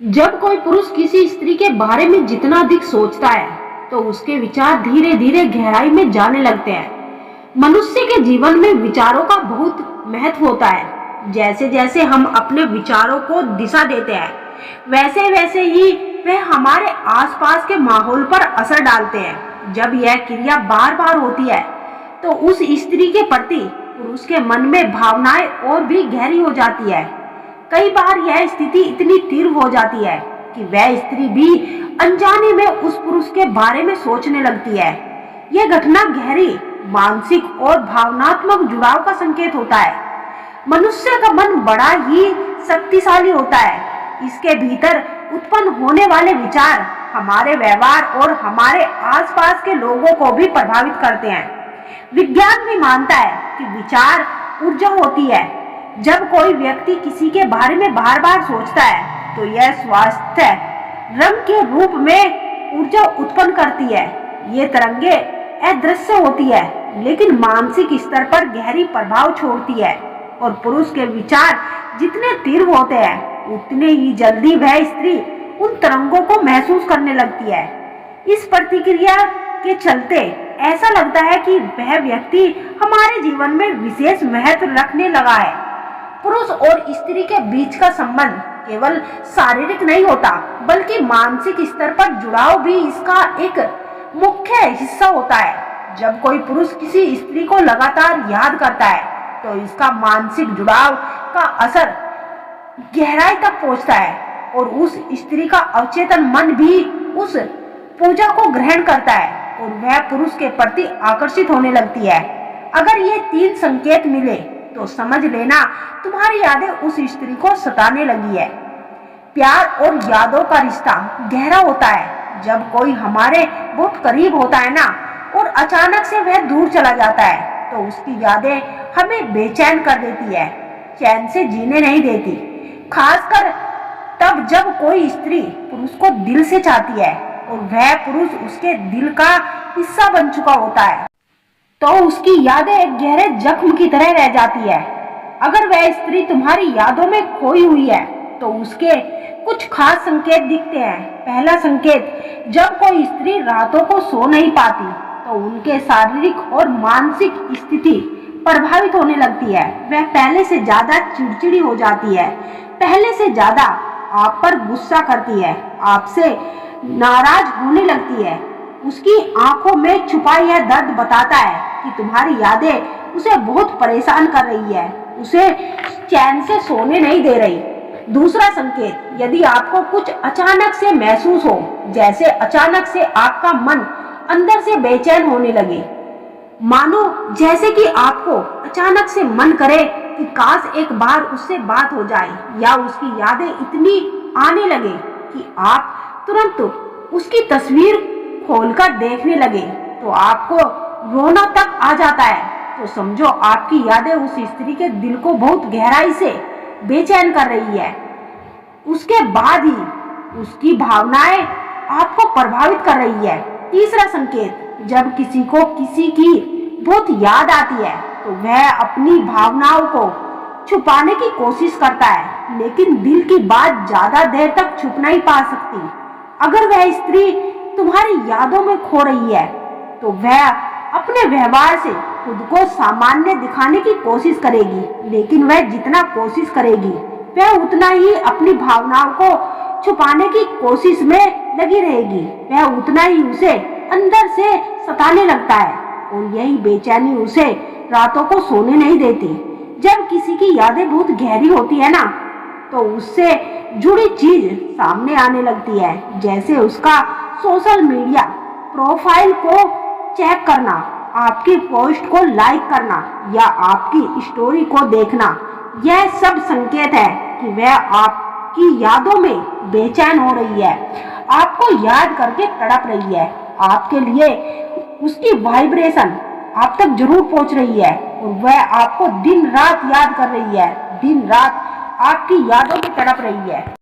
जब कोई पुरुष किसी स्त्री के बारे में जितना अधिक सोचता है तो उसके विचार धीरे धीरे गहराई में जाने लगते हैं। मनुष्य के जीवन में विचारों का बहुत महत्व होता है। जैसे जैसे हम अपने विचारों को दिशा देते हैं वैसे वैसे ही वह हमारे आसपास के माहौल पर असर डालते हैं। जब यह क्रिया बार बार होती है तो उस स्त्री के प्रति पुरुष के मन में भावनाएं और भी गहरी हो जाती है। कई बार यह स्थिति इतनी तीव्र हो जाती है कि वह स्त्री भी अनजाने में उस पुरुष के बारे में सोचने लगती है। यह घटना गहरी मानसिक और भावनात्मक जुड़ाव का संकेत होता है। मनुष्य का मन बड़ा ही शक्तिशाली होता है। इसके भीतर उत्पन्न होने वाले विचार हमारे व्यवहार और हमारे आसपास के लोगों को भी प्रभावित करते हैं। विज्ञान भी मानता है कि विचार ऊर्जा होती है। जब कोई व्यक्ति किसी के बारे में बार बार सोचता है तो यह स्वास्थ्य रंग के रूप में ऊर्जा उत्पन्न करती है। ये तरंगे अदृश्य होती है लेकिन मानसिक स्तर पर गहरी प्रभाव छोड़ती है और पुरुष के विचार जितने तीव्र होते हैं उतने ही जल्दी वह स्त्री उन तरंगों को महसूस करने लगती है। इस प्रतिक्रिया के चलते ऐसा लगता है कि वह व्यक्ति हमारे जीवन में विशेष महत्व रखने लगा है। पुरुष और स्त्री के बीच का संबंध केवल शारीरिक नहीं होता बल्कि मानसिक स्तर पर जुड़ाव भी इसका एक मुख्य हिस्सा होता है। जब कोई पुरुष किसी स्त्री को लगातार याद करता है तो इसका मानसिक जुड़ाव का असर गहराई तक पहुंचता है और उस स्त्री का अवचेतन मन भी उस पूजा को ग्रहण करता है और वह पुरुष के प्रति आकर्षित होने लगती है। अगर ये तीन संकेत मिले तो समझ लेना तुम्हारी यादें उस स्त्री को सताने लगी है। प्यार और यादों का रिश्ता गहरा होता है। जब कोई हमारे बहुत करीब होता है ना और अचानक से वह दूर चला जाता है तो उसकी यादें हमें बेचैन कर देती है, चैन से जीने नहीं देती। खासकर तब जब कोई स्त्री पुरुष को दिल से चाहती है और वह पुरुष उसके दिल का हिस्सा बन चुका होता है तो उसकी यादें एक गहरे जख्म की तरह रह जाती है। अगर वह स्त्री तुम्हारी यादों में खोई हुई है तो उसके कुछ खास संकेत दिखते हैं। पहला संकेत, जब कोई स्त्री रातों को सो नहीं पाती तो उनके शारीरिक और मानसिक स्थिति प्रभावित होने लगती है। वह पहले से ज्यादा चिड़चिड़ी हो जाती है, पहले से ज्यादा आप पर गुस्सा करती है, आपसे नाराज होने लगती है। उसकी आंखों में छुपा यह दर्द बताता है कि तुम्हारी यादें उसे बहुत परेशान कर रही है, उसे चैन से सोने नहीं दे रही। दूसरा संकेत, यदि आपको कुछ अचानक से महसूस हो, जैसे अचानक से आपका मन अंदर से बेचैन होने लगे, मानो जैसे कि आपको अचानक से मन करे कि काश एक बार उससे बात हो जाए, या उसकी यादें इतनी आने लगे कि आप तुरंत उसकी तस्वीर खोलकर देखने लगे तो आपको रोना तक आ जाता है, तो समझो आपकी यादें उस स्त्री के दिल को बहुत गहराई से बेचैन कर रही है। उसके बाद ही उसकी भावनाएं आपको प्रभावित कर रही है। तीसरा संकेत, जब किसी को किसी की बहुत याद आती है तो वह अपनी भावनाओं को छुपाने की कोशिश करता है लेकिन दिल की बात ज्यादा देर तक छुप नहीं पा सकती। अगर वह स्त्री तुम्हारी यादों में खो रही है तो वह अपने व्यवहार से खुद को सामान्य दिखाने की कोशिश करेगी, लेकिन वह जितना कोशिश करेगी वह उतना ही अपनी भावनाओं को छुपाने की कोशिश में लगी रहेगी। वह उतना ही उसे अंदर से सताने लगता है और यही बेचैनी उसे रातों को सोने नहीं देती। जब किसी की यादें बहुत गहरी होती है ना तो उससे जुड़ी चीज सामने आने लगती है, जैसे उसका सोशल मीडिया प्रोफाइल को चेक करना, आपकी पोस्ट को लाइक करना या आपकी स्टोरी को देखना। यह सब संकेत है कि वह आपकी यादों में बेचैन हो रही है, आपको याद करके तड़प रही है। आपके लिए उसकी वाइब्रेशन आप तक जरूर पहुंच रही है और वह आपको दिन रात याद कर रही है, दिन रात आपकी यादों में तड़प रही है।